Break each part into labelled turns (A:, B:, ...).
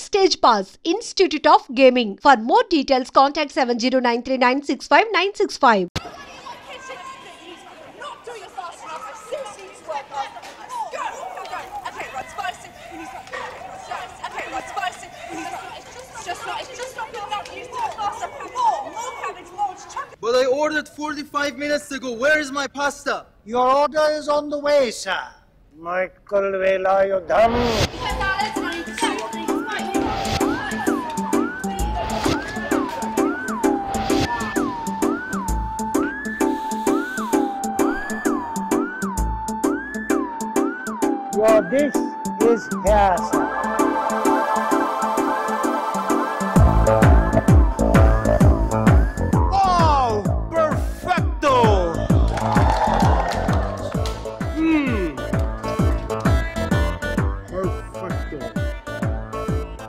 A: Backstage Pass, Institute of Gaming. For more details, contact 7093965965.
B: But I ordered 45 minutes ago. Where is my pasta?
C: Your order is on the way, sir. Michael Velayudham. Your dish is here, sir.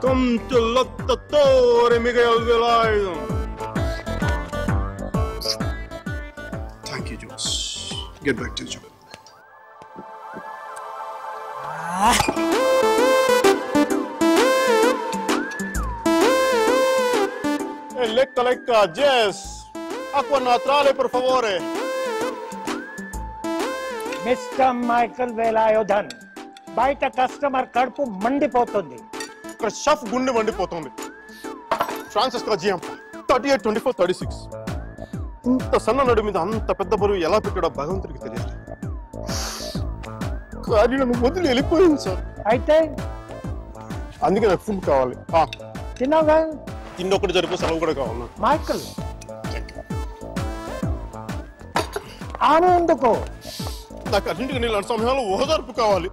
D: Come to Lottatore Miguel Velayudham.
E: Thank you, Josh. Get back to your job.
D: Lecca, Jess. Acqua naturale, per favore.
C: Mr. Michael Velayudham. బయట customer కడుపు మండిపోతుంది.
D: ఇక్కడ chef గుండె మండిపోతుంది. Francisco జిఎంప 382436. ఇంత సన్న నడు మీద అంత పెద్ద బరువు ఎలా పెట్టాడో భగవంతుడికి తెలియాలి. కానీ నన్ను వదిలి వెళ్ళిపోయింది సార్.
C: అయితే
D: అందుకే నాకు ఫుడ్ కావాలి.
C: తిన్నాగా?
D: తిన్నొక్కటి జరిపే సెలవు కూడా కావాలి.
C: మైకల్ ఆనందుకో.
D: నాకు అన్నింటికి నీళ్ళు సమయంలో ఓదార్పు కావాలి.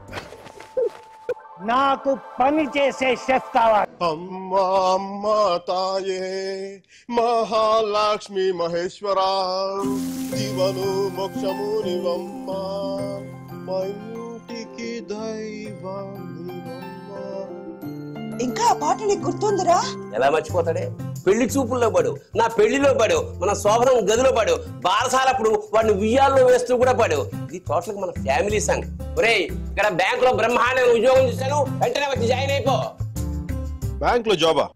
C: నాకు పని చేసే షెఫ్ కావాలి.
D: అమ్మా అమ్మా తాయే మహాలక్ష్మి మహేశ్వర జీవను మోక్షము నివమ్మ మా ఇంటికి దైవం.
F: ఇంకా ఆ పాట నీకు గుర్తుందిరా?
G: ఎలా మర్చిపోతాడే? పెళ్లి చూపుల్లో పడు, నా పెళ్లిలో పడు, మన శోభనం గదిలో పడు, బారసాలప్పుడు వాడిని ఉయ్యాల్లో వేస్తూ కూడా పడు. ఇది టోటల్ మన ఫ్యామిలీ సాంగ్. ఒరేయ్, ఇక్కడ బ్యాంక్ లో బ్రహ్మాండంగా ఉద్యోగం చేశాను, వెంటనే వచ్చి జాయిన్ అయిపో.
D: బ్యాంక్ లో జాబా?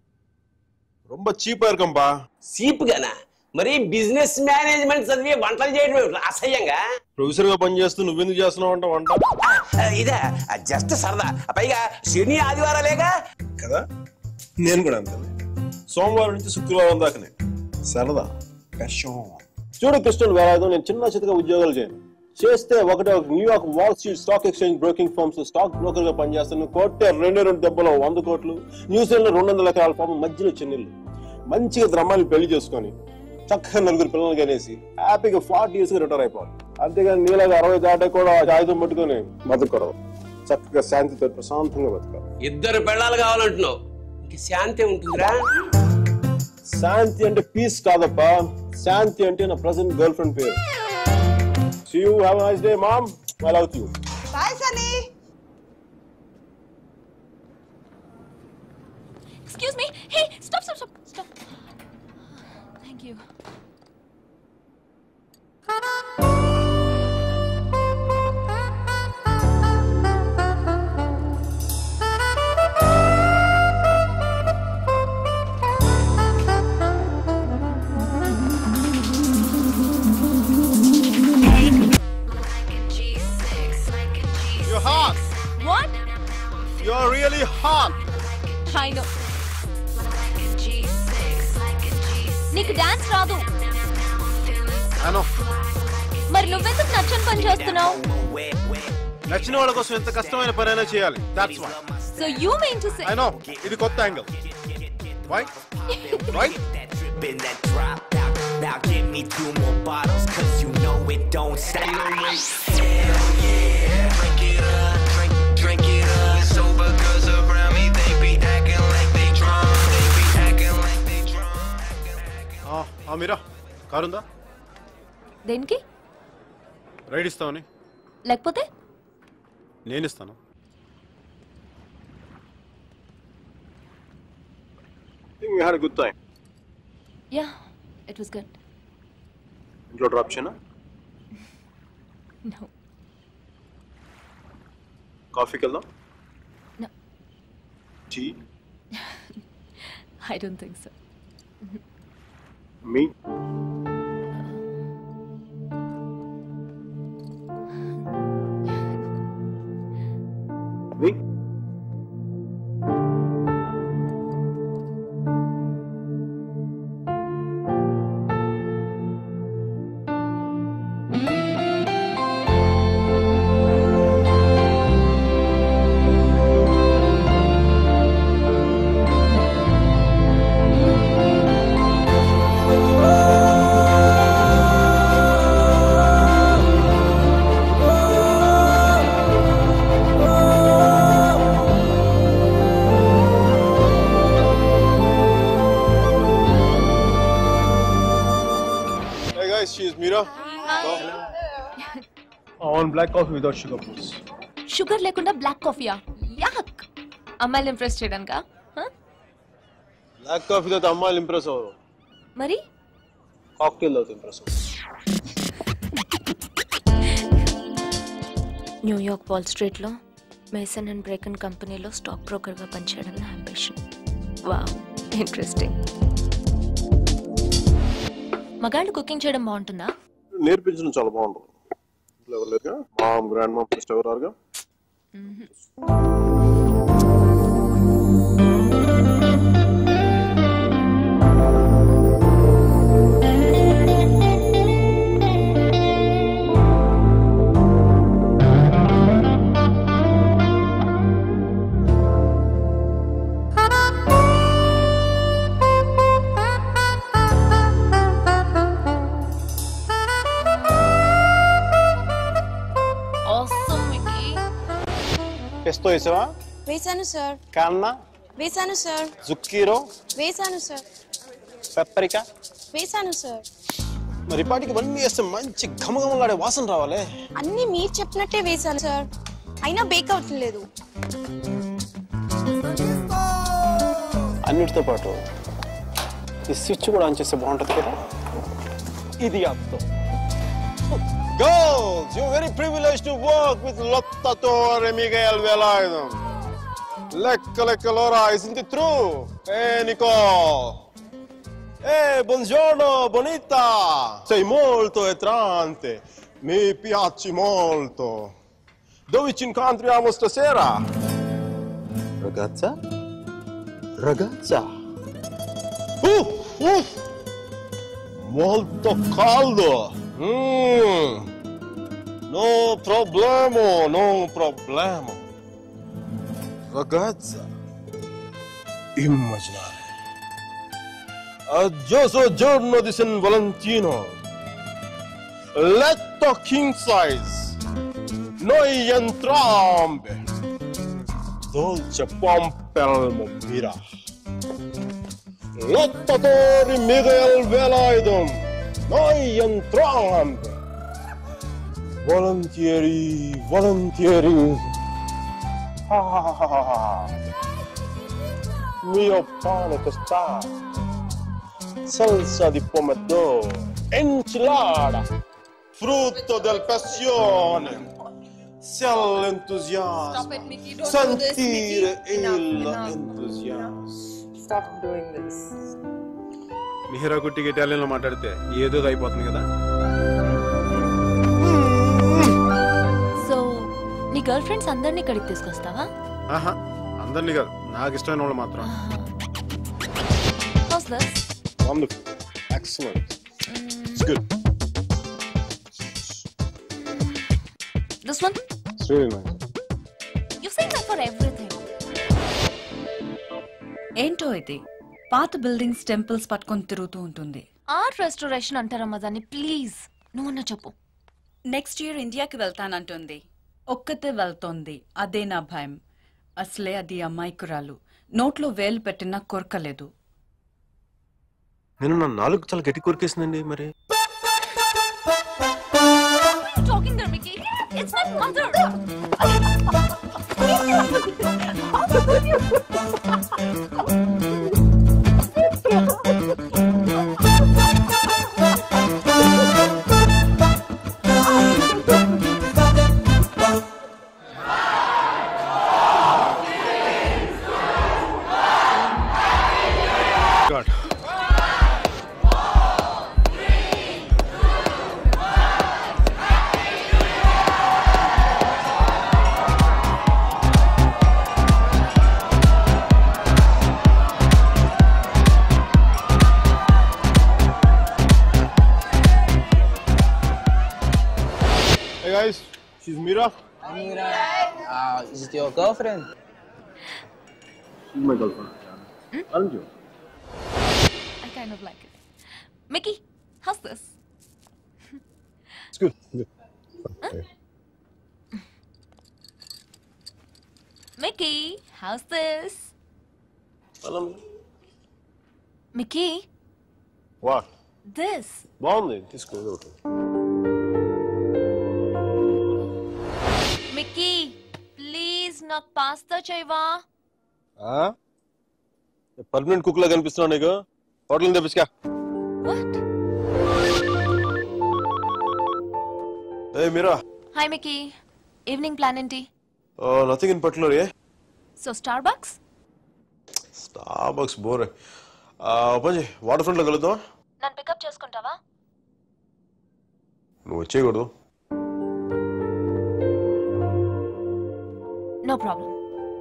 D: రొంబ చీప్ ఇరుకంపా.
G: చీప్ గానా? మరి బిజినెస్ మేనేజ్మెంట్ చదివి వంటలు చేయడం అసహ్యంగా?
D: ప్రొఫెసర్ గా పని చేస్తూ నువ్వెందుకు చేస్తున్నావు అంట వంట?
G: ఇదే జస్ట్ సరదా. పైగా శని ఆదివారాలేగా
D: కదా. నేను కూడా అంతే. సోమవారం నుంచి శుక్రవారం దాకానే సరదా. చూడు కృష్ణన్ వేలాయుధం, నేను చిన్న చితగా ఉద్యోగాలు చేయను. చేస్తే ఒకటే New York wall street stock exchange broking firms stock broker గా పనిచేస్తాను. కోట్టే 2 దెబ్బలో 100 కోట్లు. న్యూజిలాండ్ లో 200 ఎకరాల పాపం, మధ్యలో చెన్నెళ్ళు. మంచిగా ద్రమ్మాన్ని పెళ్లి చేసుకొని చక్కగా 4 పిల్లలు కనేసి హ్యాపీగా 40 years రిటైర్ అయిపోవాలి. అంతేగాని నీలాగా 60 దాటే కూడా ఆయుధం పట్టుకొని బతకూడదు. చక్కగా శాంతితో ప్రశాంతంగా బతకాలి.
G: 2 పెళ్ళాలు కావాలంటున్నావు, ఇంక శాంతి ఉంటుందిరా?
D: శాంతి అంటే పీస్ కాదప్పా. శాంతి అంటే నా ప్రెసెంట్ గర్ల్ ఫ్రెండ్ పేరు. See you. Have a nice day, Mom. I love you.
F: Bye, Sunny.
H: Excuse me. Hey, stop. Thank you.
D: You're hot.
H: What?
D: You're really hot.
H: I know. నీకు డాన్స్ రాదు.
D: I know.
H: మరి నువ్వెందుకు నచ్చని పని చేస్తున్నావు?
D: నచ్చిన వాళ్ళ కోసం ఎంత కష్టమైన పనైనా చేయాలి. That's why.
H: So you mean to say?
D: I know. ఇది కొత్త angle. Why? Right?
I: Now give me 2 more bottles, cause you know it don't stop. Hell yeah, drink it up, drink it up. Sober girls around me, they be acting like they drunk. They be acting like they drunk.
D: మీరా కారుందా?
H: దేనికి?
D: Ride ఇస్తావని?
H: లేకపోతే
D: నేను ఇస్తాను. I think we had a good time.
H: Yeah, it was good.
D: ఇంట్లో drop చేయనా?
H: No.
D: కాఫీకి వెళ్దాం?
H: No.
D: Tea?
H: I don't think so.
D: Me? Me? She is Meera. I want black coffee without sugar, please.
H: Sugar లేకుండా black కాఫీయా? యాక్. అమ్మాయిలు impress చేయడానికా?
D: Black coffee తో అమ్మాయిలు impress అవ్వరు.
H: మరి
D: కాక్టైల్ తో ఇంప్రెస్ అవ్వరు.
H: న్యూయార్క్ వాల్ స్ట్రీట్ లో మేసన్ అండ్ బ్రేకన్ కంపెనీలో స్టాక్ బ్రోకర్ గా పనిచేయడం నా అంబిషన్. Wow, interesting. మగాళ్ళు కుకింగ్ చేయడం బాగుంటుందా?
D: నేర్పించడం చాలా బాగుంటుంది. ఎవరు లేరుగా, మామ్ గ్రాండ్ మామ్ ఫస్ట్ ఎవరారుగా. Pesto వేసావా?
F: వేసాను సార్.
D: కాన్నా
F: వేసాను సార్.
D: జుక్కీరో
F: వేసాను సార్.
D: పెప్పరికా
F: వేసాను సార్.
D: మరి పాటికి ఇవన్నీ వేస్తే మంచి ఘమఘమలాడే వాసన రావాలి.
F: అన్ని మీరు చెప్పినట్టే వేసాను సార్, అయినా బేక్ అవ్వట్లేదు.
D: అన్నిటితో పాటు ఈ స్విచ్ కూడా ఆన్ చేస్తే బాగుంటుంది కదా. ఇది అర్థం. Girls, you're very privileged to work with Lotta Torre Miguel Velarde. Lecca Laura, isn't it true? Hey Nicole. Hey, buongiorno, bonita. Sei molto attraente. Mi piaci molto. Dove ci incontriamo stasera? Ragazza? Ragazza. Molto caldo. No problema, no problema. Ragazza, immaginare. Aggioso giorno di San Valentino. Letto king size. Noi entrambe. Dolce pompelmo mira. Lottatore Miguel Velarde. Noi entrambe. Volentieri, volentieri. Mio pane tostato, salsa di pomodoro, enchilada, frutto del passione. Se l'entusiasmo, sentire l'entusiasmo.
F: Stop doing this.
E: Mihira కుట్టికి ఇటాలియన్లో మాట్లాడితే ఏదో అయిపోతుంది కదా.
H: So నీ girl friends అందరినీ ఇక్కడికి తీసుకొస్తావా?
E: ఆహా, అందరినీ కాదు, నాకు ఇష్టమైన వాళ్ళు మాత్రం.
H: How's this?
D: Wonderful, excellent. It's good.
H: This one?
D: It's really nice.
H: You say that for everything.
J: ఏంటో ఇది పాత బిల్డింగ్స్ టెంపుల్స్ పట్టుకొని తిరుగుతూ ఉంటుంది.
H: ఆర్ట్ రెస్టోరేషన్ అంటారమ్మా దాన్ని. ప్లీజ్ నువ్వన్నా చెప్పు.
J: నెక్స్ట్ ఇయర్ ఇండియాకి వెళ్తానంటుంది. ఒక్కతే వెళ్తోంది, అదే నా భయం. అసలే అది అమ్మాయికురాలు, నోట్లో వేలు పెట్టినా కొరకలేదు.
D: నేను నా నాలుగు చాలా గట్టి కొరికేసిందండి. మరి
H: Talking there, Mickey. It's my mother.
E: God.
D: Hey guys, she's Mira.
K: Mira, is it your girlfriend?
D: She's my girlfriend. Aren't you?
H: I kind of like it. Mickey, how's this?
D: It's good. Good. Okay.
H: Mickey, how's this? Mickey,
D: What?
H: this.
D: బాగుంది తీసుకో ఒకటి.
H: Mickey, please నాకు pasta చేయవా?
D: Permanent cook లా కనిపిస్తున్నావు నీకు hotel నుంచి తెప్పించుకా.
H: What?
D: Hey Mira.
H: Hi Mickey. Evening plan ఏంటి?
D: Nothing in particular, yeah?
H: So Starbucks?
D: Starbucks bore. పంజి వాటర్ ఫ్రంట్ లో కలుద్దాం.
H: నన్ను పికప్ చేసుకుంటావా?
D: నువ్వు వచ్చేయకూడదు.
H: No problem.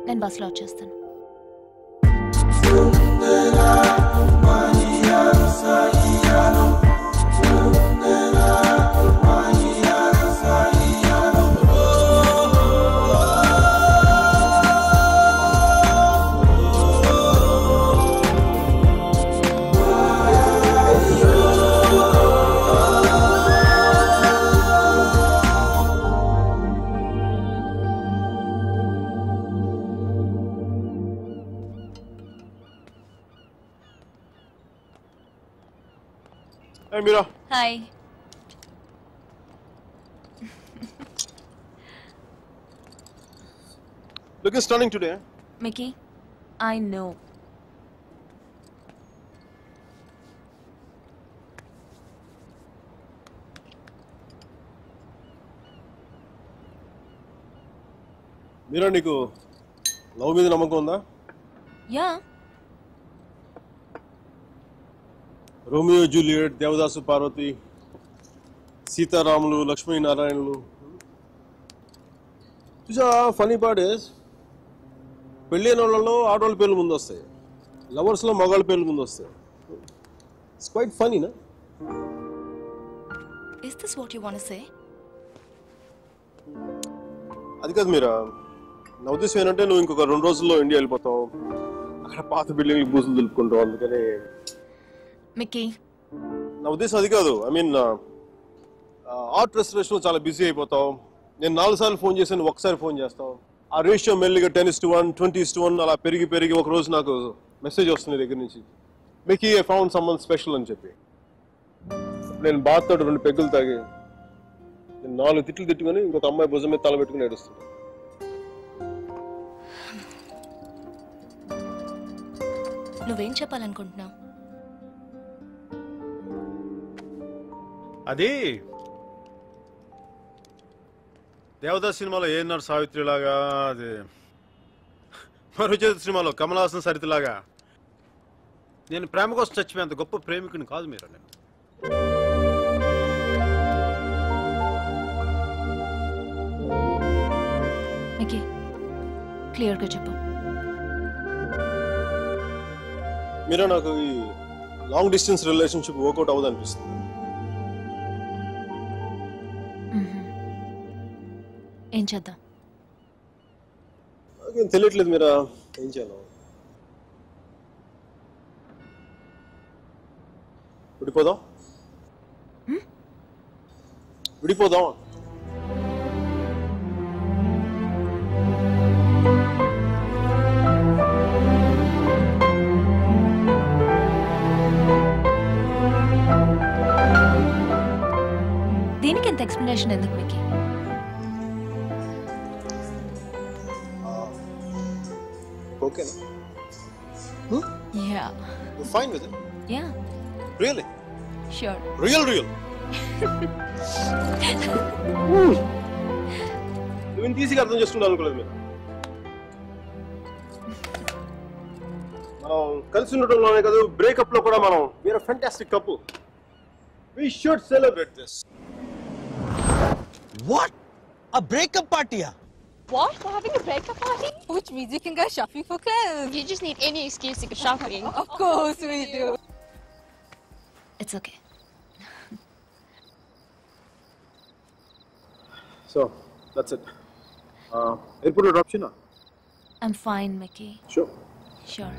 H: నేను బస్సులో వచ్చేస్తాను.
D: Hey Mira.
H: Hi.
D: Looking stunning today.
H: Mickey, I know.
D: మీరా నీకు లవ్ మీద నమ్మకం ఉందా?
H: Yeah.
D: Romeo Juliet, Devadasu Parvati, సీతారాములు, లక్ష్మీనారాయణులు. చూసా ఫనీ పార్ట్ ఇస్ పెళ్ళైన వాళ్ళలో ఆడవాళ్ళ పేర్లు ముందు వస్తాయి, లవర్స్ లో మగాళ్ళ పేర్లు ముందు వస్తాయి. ఇట్స్ క్వైట్ ఫనీ నా?
H: Is this what you want to say?
D: అది కాదు మీరా, నా ఉద్దేశం ఏంటంటే నువ్వు ఇంకొక 2 రోజుల్లో ఇండియా వెళ్ళిపోతావు, అక్కడ పాత బిల్డింగ్లు బూసులు దులుపుకుంటావు. అందుకని
H: Mickey.
D: నా ఉద్దేశం అది కాదు. ఐ మీన్ ఆర్ట్ రెస్టరేషన్ చాలా బిజీ అయిపోతావు. నేను 4 సార్లు ఫోన్ చేశాను, ఒకసారి ఫోన్ చేస్తావు. ఆ రేషియో మెల్లిగా 10:1, 20:1 అలా పెరిగి ఒక రోజు నాకు మెసేజ్ వస్తుంది దగ్గర నుంచి, Mickey I found someone special అని చెప్పి. నేను బాధతో 2 పెగ్గులు తాగి నేను 4 తిట్లు తిట్టుకొని ఇంకొక అమ్మాయి భుజం మీద తల పెట్టుకుని ఏడుస్తున్నాను.
H: నువ్వేం చెప్పాలనుకుంటున్నావు?
E: అది దేవదాస్ సినిమాలో ఏనాడు సావిత్రిలాగా, అది మరుచేతి సినిమాలో కమల్ హాసన్ సరితలాగా నేను ప్రేమ కోసం చచ్చిపోయేంత గొప్ప ప్రేమికుని కాదు మీరు. నేను
H: మికీ, క్లియర్గా చెప్పు.
D: మీరా నాకు ఈ లాంగ్ డిస్టెన్స్ రిలేషన్షిప్ వర్కౌట్ అవ్వదు అనిపిస్తుంది.
H: ఏం చేద్దాం?
D: నాకేం తెలియట్లేదు మీరా, ఏం చేయాలి? విడిపోదాం.
H: దీనికి ఎంత ఎక్స్ప్లెనేషన్ ఎందుకు Mickey?
D: Okay.
H: Yeah.
D: You're fine with it?
H: Yeah.
D: Really?
H: Sure.
D: Real. నువ్వు ఈజీగా అర్థం చేసుకుంటా అనుకోలేదు మీరు. మనం కలిసి ఉండటంలోనే కాదు బ్రేకప్ లో కూడా మనం we are a fantastic couple. We should celebrate this.
B: What? A breakup party?
F: What? We're having a breakup party?
L: Which means you can go shopping for clothes.
F: You just need any excuse to go shopping.
L: Of course we do.
H: It's okay.
D: So, that's it. Airport drop china?
H: I'm fine, Mickey.
D: Sure.
H: Sure.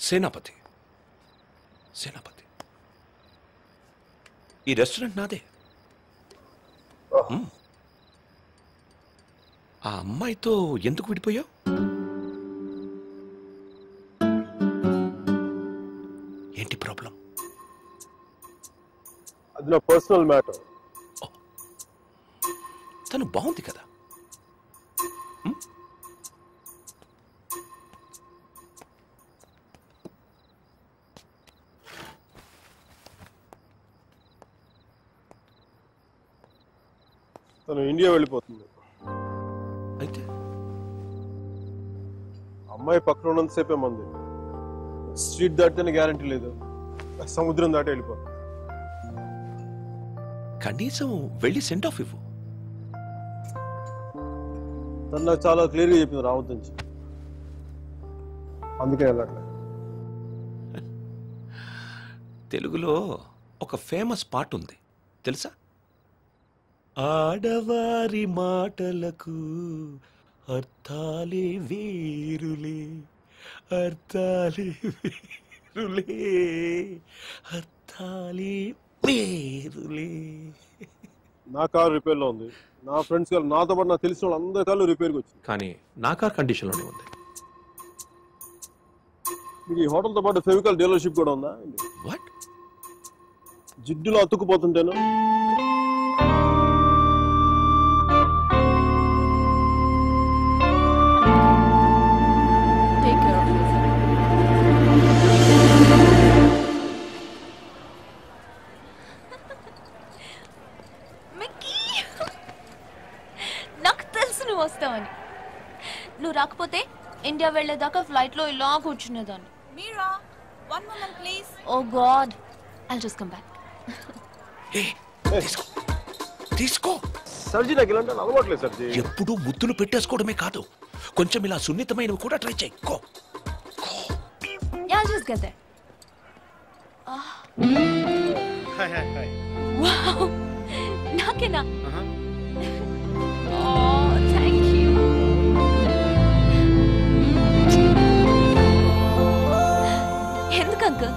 M: సేనాపతి ఈ restaurant నాదే. ఆ అమ్మాయితో ఎందుకు విడిపోయావు? ఏంటి problem?
D: అది నా personal matter.
M: తను బాగుంది కదా.
D: తను ఇండియా వెళ్ళిపోతుంది.
M: అయితే
D: అమ్మాయి పక్కన ఉన్నంతసేపే మంది. స్ట్రీట్ దాటితేనే గ్యారంటీ లేదు, సముద్రం దాటి వెళ్ళిపోతుంది.
M: కనీసం వెళ్ళి సెండ్ ఆఫ్ ఇవ్వు.
D: తను నాకు చాలా క్లియర్గా చెప్పింది రావద్దని. అందుకే వెళ్ళట్లేదు.
M: తెలుగులో ఒక ఫేమస్ పాట ఉంది తెలుసా? ఆడవారి మాటలకు అర్థాలే వేరులే, అర్థాలే వేరులే, అర్థాలే వేరులే.
D: నా కారు రిపేర్లో ఉంది. నా ఫ్రెండ్స్ కారు, నాతో పాటు నాకు తెలిసిన వాళ్ళు అందరి కార్లు రిపేర్కి వచ్చింది.
M: కానీ నా కార్ కండిషన్లోనే ఉంది.
D: మీకు ఈ హోటల్తో పాటు ఫెవికాల్ డీలర్షిప్ కూడా ఉందా?
M: వాట్?
D: జిడ్డులో అతుక్కుపోతుంటేను.
H: నాకు తెలుసు నువ్వు వస్తావని. నువ్వు రాకపోతే ఇండియా వెళ్ళేదాకా ఫ్లైట్ లో ఇలా కూర్చునేదాన్ని.
L: Mira, one moment please.
H: Oh God, I'll just come back.
M: తీసుకో.
D: సర్జీ నాకు ఇలాంటి అలవాట్లేదు సర్జీ.
M: ఎప్పుడు ముద్దులు పెట్టేసుకోవడమే కాదు, కొంచెం ఇలా సున్నితమైనవి కూడా ట్రై చేయి.
H: Yeah, I'll just get there. Wow, నాకేనా? Oh, thank you. ఎందుకు అంకుల్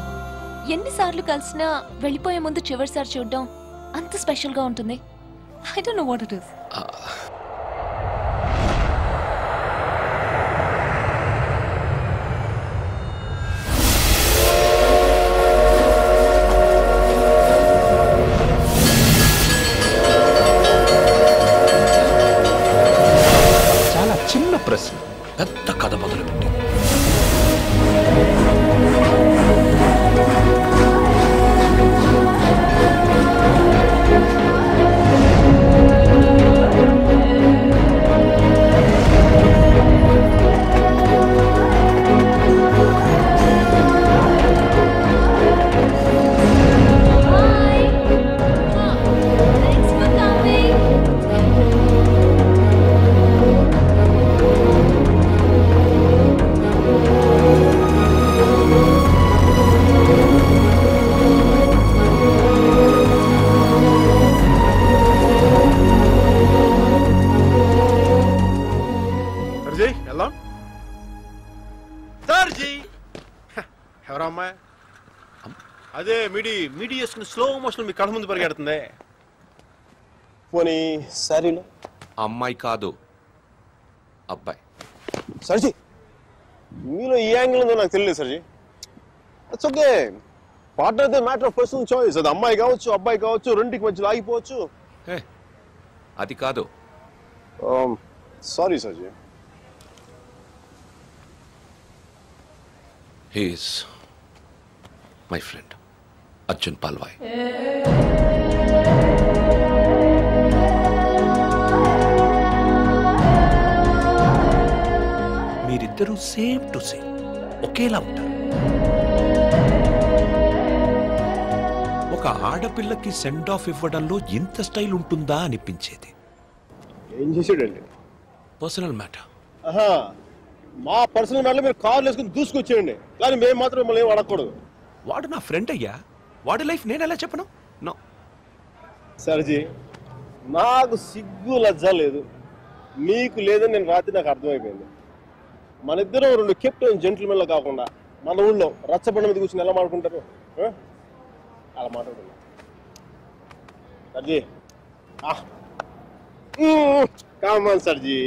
H: ఎన్నిసార్లు కలిసినా వెళ్ళిపోయే ముందు చివరిసారి చూడడం అంత స్పెషల్ గా ఉంటుంది? I don't know what it is.
M: చాలా చిన్న ప్రశ్న పెద్ద కథ మొదలుపెట్టి.
E: ఎవరా అమ్మాయి? అదే మిడి వేసుకుని స్లో మోషన్ మీ కళ్ళ ముందు పరిగెడుతుంది.
D: పోనీ సారీలో
M: అమ్మాయి కాదు, అబ్బాయి.
D: సర్జీ, మీలో ఈ యాంగిల్ ఉందో నాకు తెలియదు సర్జీ. It's okay. పార్ట్నర్ దే మ్యాటర్ ఆఫ్ పర్సనల్ చాయిస్. అది అమ్మాయి కావచ్చు, అబ్బాయి కావచ్చు, రెండింటికి మధ్యలో ఆగిపోవచ్చు.
M: అది కాదు.
D: సారీ సర్జీ.
M: He is my friend Arjun Palvai. మీరిద్దరూ సేమ్ టు సేమ్ ఒకేలా ఉంటారు. ఒక ఆడపిల్లకి సెండ్ ఆఫ్ ఇవ్వడంలో ఇంత స్టైల్ ఉంటుందా అనిపించేది.
D: ఏం చేసాడండి?
M: Personal matter.
D: మా పర్సనల్ మ్యాటర్లో మీరు కార్లు వేసుకుని దూసుకొచ్చేయండి, కానీ మేము మాత్రం మిమ్మల్ని ఏం అడగకూడదు.
M: వాడు నా ఫ్రెండ్ అయ్యా, వాడి లైఫ్ నేను ఎలా చెప్పను? నో
D: సర్జీ, నాకు సిగ్గు లజ్జ లేదు, మీకు లేదని నేను రాత్రి నాకు అర్థమైపోయింది. మన ఇద్దరం రెండు కెప్టెన్ జెంటిల్మెన్లో కాకుండా మన ఊళ్ళో రచ్చబండ మీద కూర్చొని ఎలా మాట్లాడుకుంటారు అలా మాట్లాడుకున్నాం. సర్జీ, కామన్ సర్జీ.